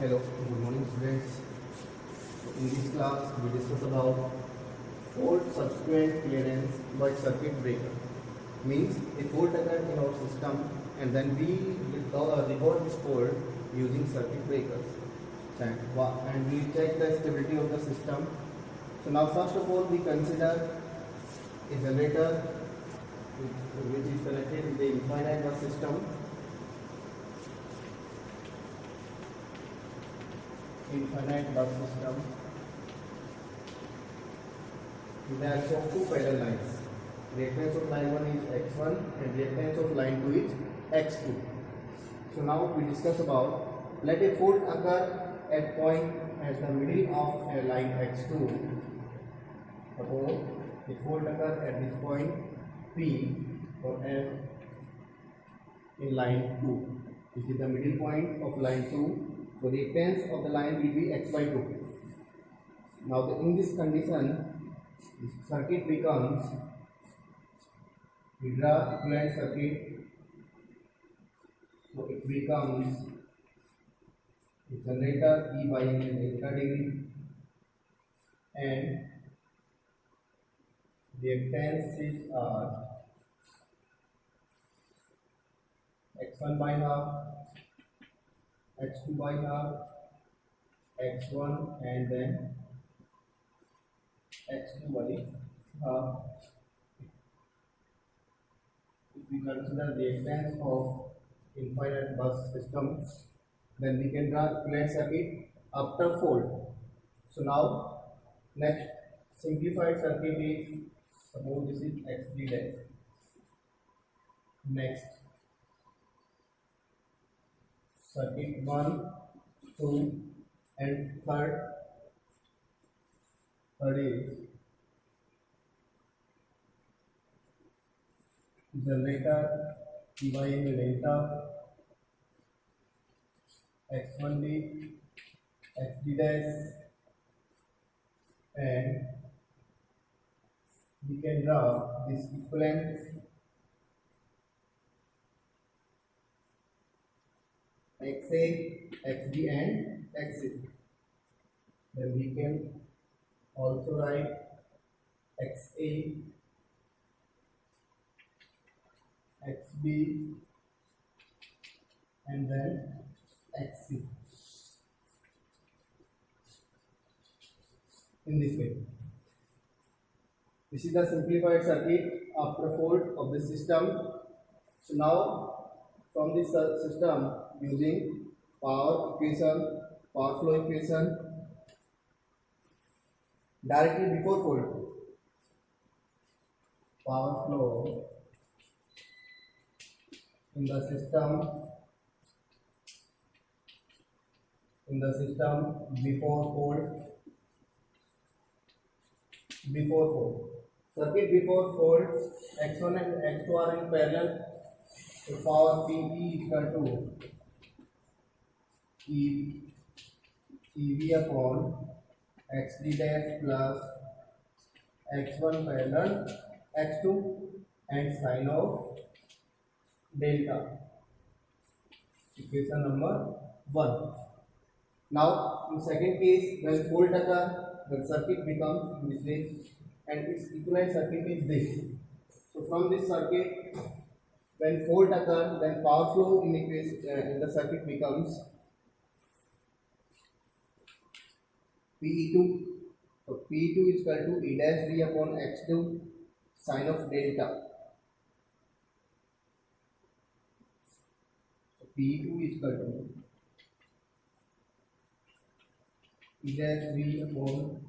Hello, good morning students. In this class we discuss about fault subsequent clearance by circuit breaker. Means a fault occurred in our system and then we record this fault using circuit breakers and we check the stability of the system. So now first of all we consider a generator which is connected with the infinite bus system. Infinite bus system. There are two parallel lines. Reactance of line 1 is x1 and reactance of line 2 is x2. So now we discuss about, let a fault occur at point at the middle of a line x2. Suppose a fault occur at this point P or F in line 2. This is the middle point of line 2. So reactance of the line will be x by 2. Now in this condition, this circuit becomes, we draw equivalent circuit, so it becomes a generator E by delta degree and reactances are x1 by half, x2 by half, x1 and then x2 by half. If we consider the reactance of infinite bus system, then we can draw equivalent circuit after fault. So now next simplified circuit is, suppose this is x3 dash. Next circuit 1, 2 and third is generator P by delta x1d, xd dash, and we can draw this equivalent xa, xd and xa. Then we can also write xa, xb and then xc in this way. This is the simplified circuit after fault of the system. So now from this system, using power equation, power flow equation, directly before fault, power flow in the system before fault. Circuit before fault, x1 and x2 are in parallel. So power P is equal to EV upon xd dash plus x1 parallel x2 and sine of delta. Equation number 1. Now in second case, when fault occurs, the circuit becomes this way and its equivalent circuit is this. So from this circuit, when fault occurs, then power flow in the circuit becomes Pe2. So Pe2 is equal to E dash V upon x2 sine of delta. So Pe2 is equal to E dash V upon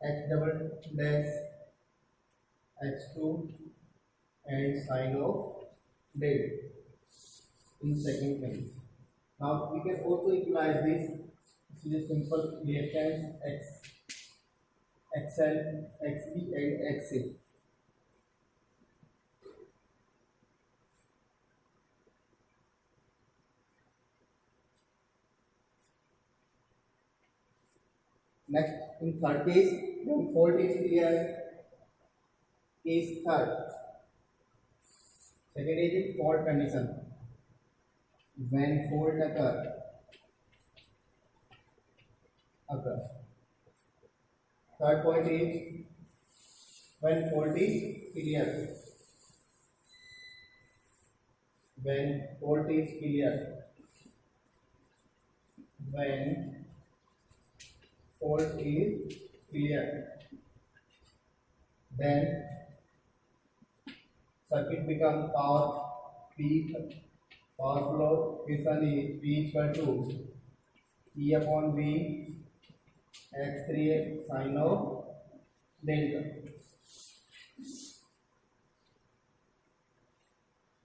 x double dash x2 and sine of delta in second case. Now we can also equalize this. This is a simple reactance xl, xb and xa. Next, in third case, when fault is clear, case third. Second is in fault condition. When fault occurs, occur. Third point is when fault is clear. When fault is clear. When fault is clear, then circuit become power P, power flow equation is P equal to E upon V x3 sine of delta.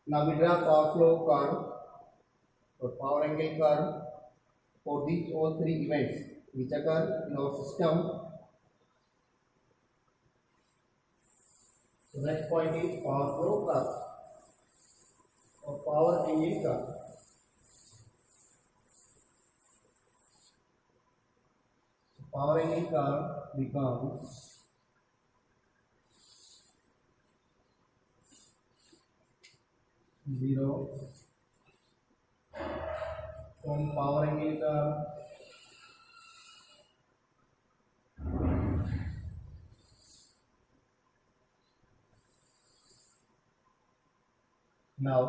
Now we draw power flow curve or power angle curve for these all three events which occur in our system. So next point is power flow curve or power angle curve. So power angle curve becomes zero from power angle curve. Now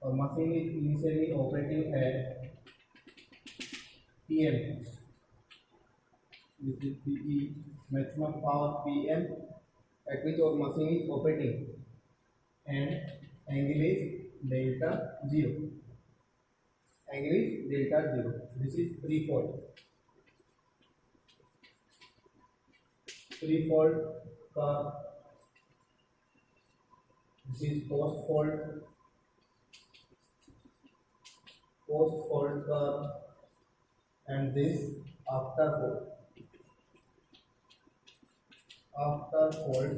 our machine is initially operating at PM. This is PE, maximum power PM at which our machine is operating, and angle is delta 0. Angle is delta 0. This is pre-fault. Pre-fault curve. This is post-fault. Post-fault curve, and this after fault. After fault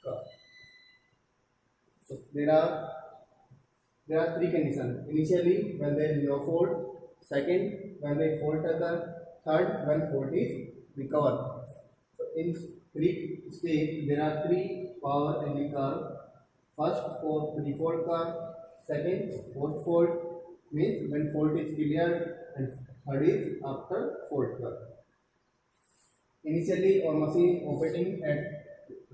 curve. So there are three conditions. Initially, when there is no fault. Second, when the fault occurs. Third, when fault is recovered. So in three stages, there are three power angle curve. First, for pre-fault curve. Second, post-fault means when fault is cleared, and third is after fault curve. Initially, our machine operating at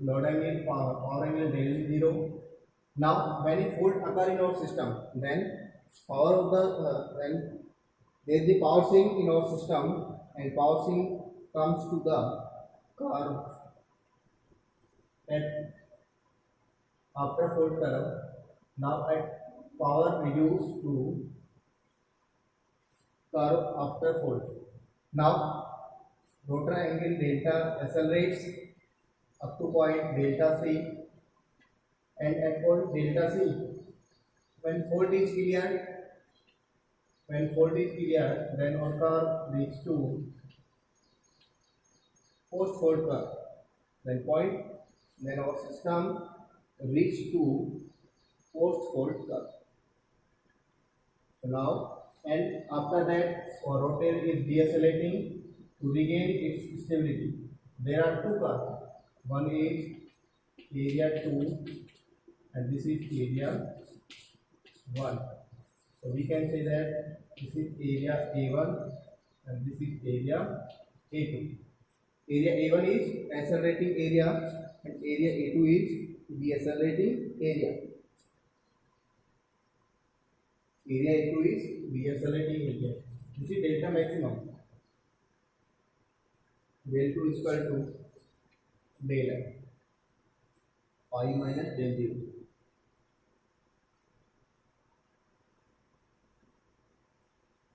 load angle power angle delta 0. Now, when a fault occur in our system, then power of the then there is the power swing in our system, and power swing comes to the curve at after fault curve. Now at power reduced to curve after fault. Now rotor angle delta accelerates up to point delta C, and at point delta C, when fault is cleared, then our curve reaches to post fault curve. Then our system reach to post fault curve. So now, and after that, our rotor is decelerating to regain its stability. There are two curves. One is area 2, and this is area 1. So we can say that this is area A1 and this is area A2. Area A1 is accelerating area and area A2 is decelerating area. Area A2 is decelerating area. This is delta maximum. Del 2 is equal to del I. I minus del 0.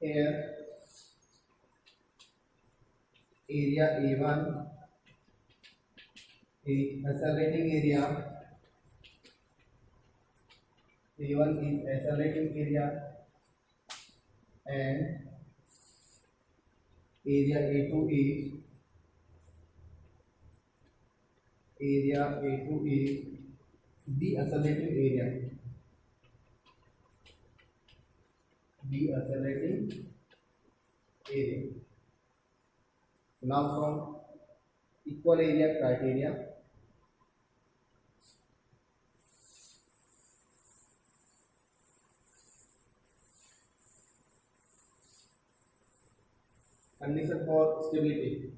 Here area A1 is accelerating area. A1 is accelerating area, and area A2 is decelerating area. Decelerating area. Now from equal area criteria, condition for stability.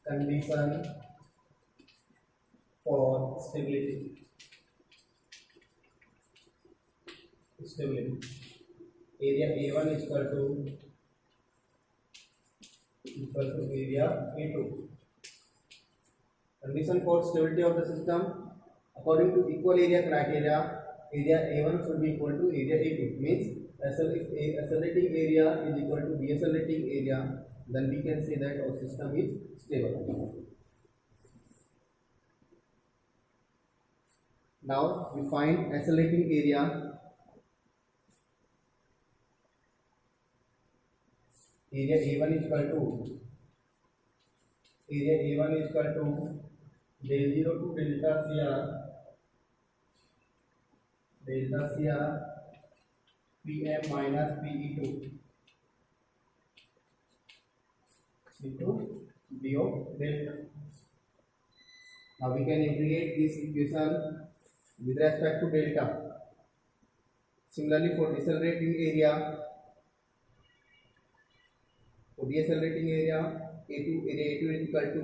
Condition for stability. Stability. Area A1 is equal to area A2. Condition for stability of the system. According to equal area criteria, area A1 should be equal to area A2. Means if accelerating area is equal to decelerating area, then we can say that our system is stable. Now we find accelerating area. Area A1 is equal to del 0 to delta CR PM minus PE2 into d of delta. Now we can integrate this equation with respect to delta. Similarly, for decelerating area, area A2 is equal to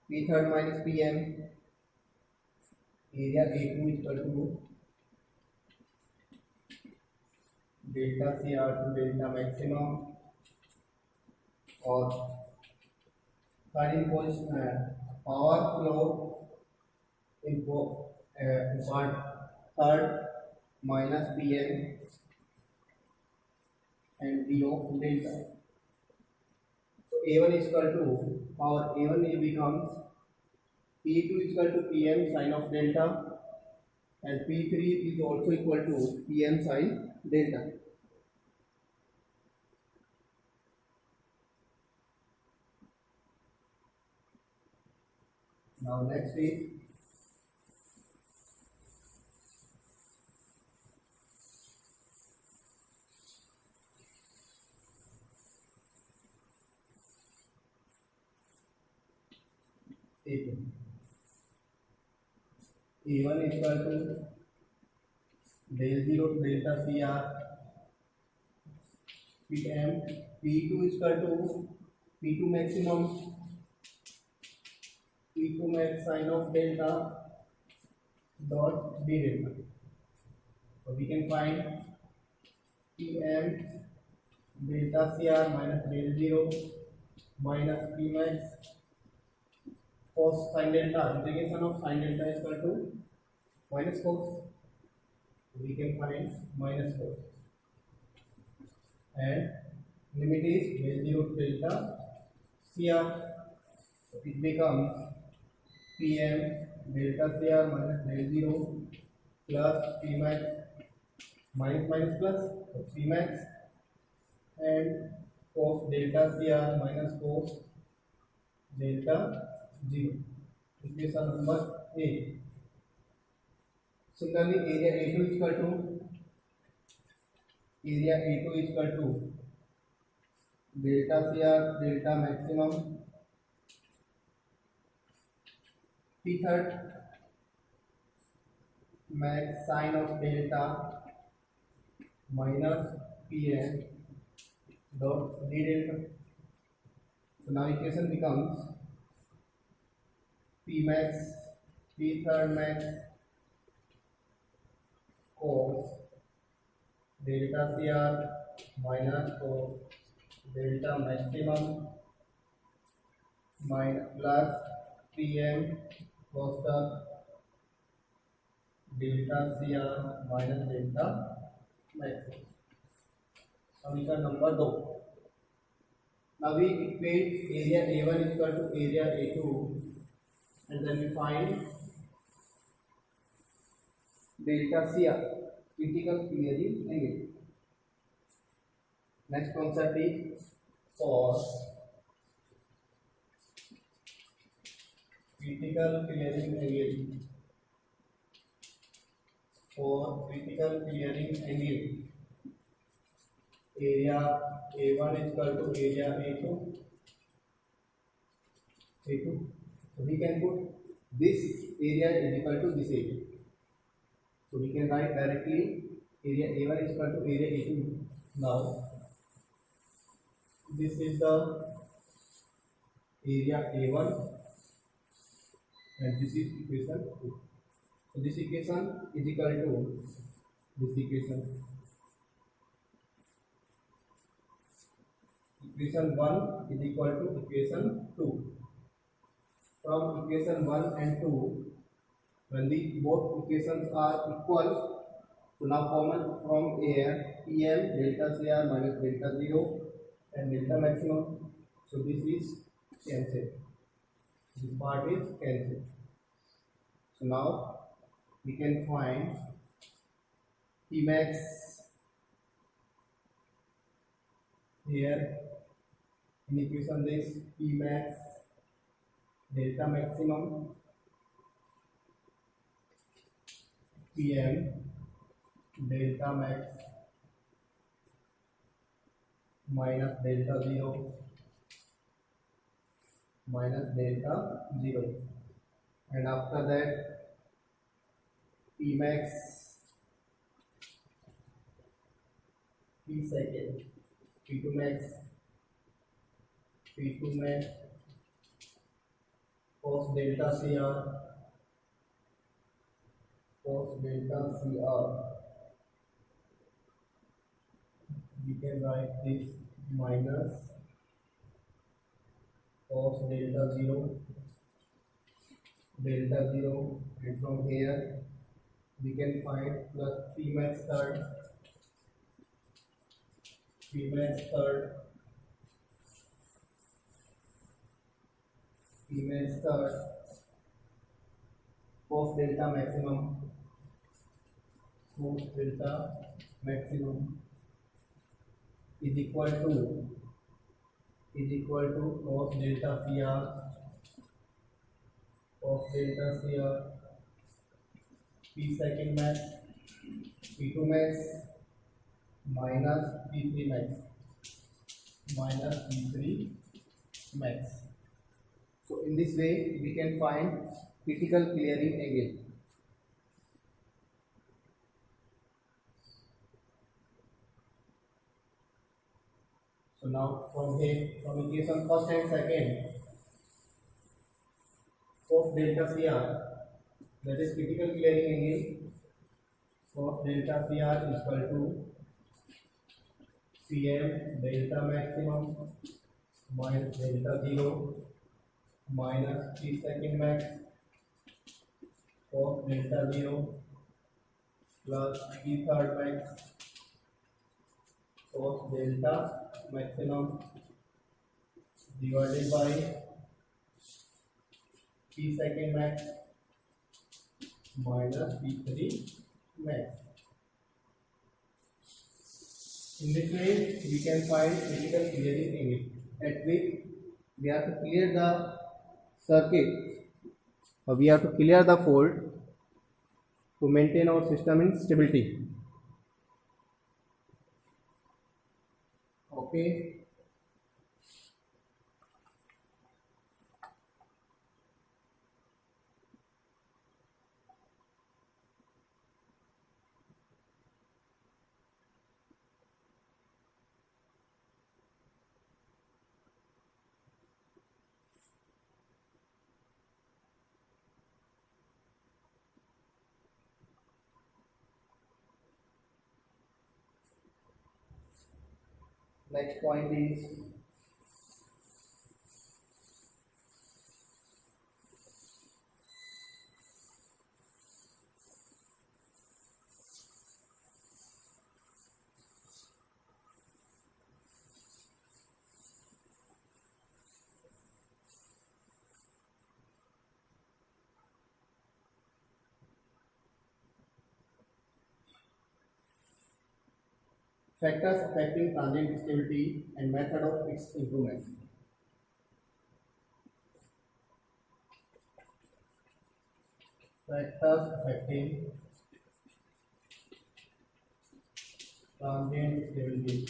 P third minus PM. Area A2 is equal to delta CR to delta maximum, और power flow in part third minus PM and d of delta. So A1 is equal to power A1 becomes P2 is equal to PM sin of delta, and P3 is also equal to PM sin delta. Now next is A2. A1 is equal to del 0 to delta CR PM. P2 is equal to P2 max sin of delta dot d delta. So we can find PM delta CR minus del 0 minus P max cos sin delta. Integration of sin delta is equal to minus cos. So we can find minus cos, and limit is del 0 to delta CR. So it becomes PM delta CR minus del 0 plus P max minus plus, so P max and cos delta CR minus cos delta 0. Equation number 8. Similarly, area A2 is equal to delta CR delta maximum P third max sin of delta minus PM dot d delta. So now equation becomes P third max cos delta CR minus cos delta maximum minus plus PM cos the delta CR minus delta maximum. समीकरण number 2. Now we equate area A1 is equal to area A2, and then we find delta CR, critical clearing angle. Next concept is for critical clearing angle. For critical clearing angle, area A1 is equal to area A2. So we can put this area is equal to this area. So we can write directly area A1 is equal to area A2. Now This is the area A1 and this is equation 2. So this equation is equal to this equation. Equation 1 is equal to equation 2. From equation 1 and 2, when the both equations are equal, so now common from here, Pm delta Cr minus delta 0 and delta maximum. So this is cancelled. This part is cancelled. So now we can find Pmax here in equation this Pmax delta maximum Pm delta max minus delta 0 minus delta 0, and after that Pmax P second P2 max cos delta Cr, we can write this minus cos delta 0 and from here we can find plus Pmax third cos delta maximum is equal to cos delta Cr P second max P2 max minus P3 max. So in this way we can find critical clearing angle. So now from here, from equation first and second, cos delta Cr, that is critical clearing angle, cos delta Cr is equal to Pm delta maximum minus delta 0 minus P second max cos delta 0 plus P third max cos delta maximum divided by P second max minus P3 max. In this way we can find critical clearing angle at which we have to clear the circuit, or we have to clear the fault to maintain our system in stability. Okay. Next point is factors affecting transient stability and method of its improvement. Factors affecting transient stability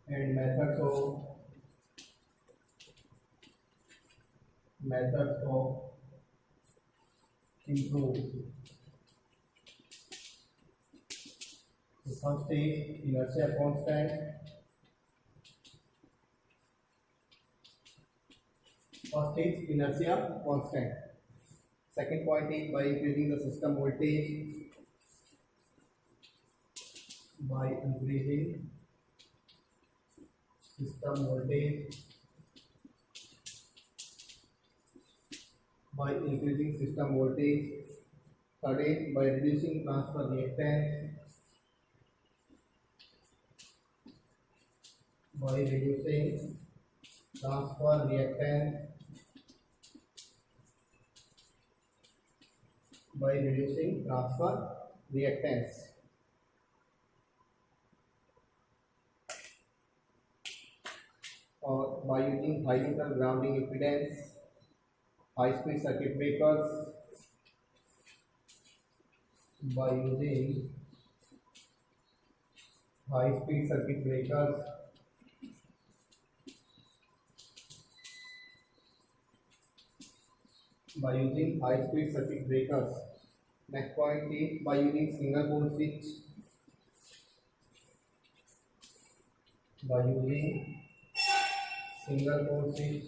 and methods of improve So first is inertia constant. First is inertia constant. Second point is by increasing the system voltage. By increasing system voltage. By increasing system voltage. Third is by reducing transfer reactance. By reducing transfer reactance. By reducing transfer reactance. Or by using high neutral grounding impedance, high speed circuit breakers. By using high speed circuit breakers. By using high speed circuit breakers. Next point is by using single pole switch. By using single pole switch.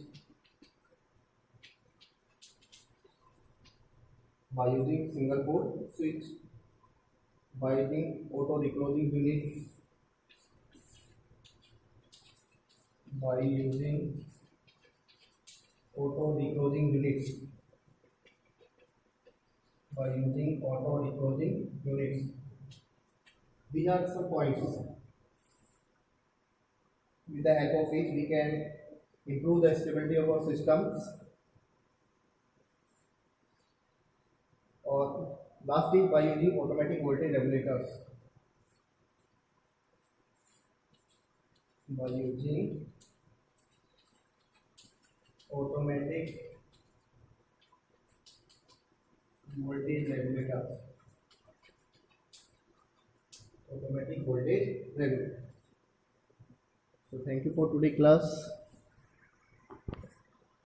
By using single pole switch. By using auto reclosing unit. By using auto reclosing units. By using auto reclosing units. These are some points. With the help of which we can improve the stability of our systems. Or last is by using automatic voltage regulators. By using automatic voltage regulators. Automatic voltage regulator. So thank you for today's class.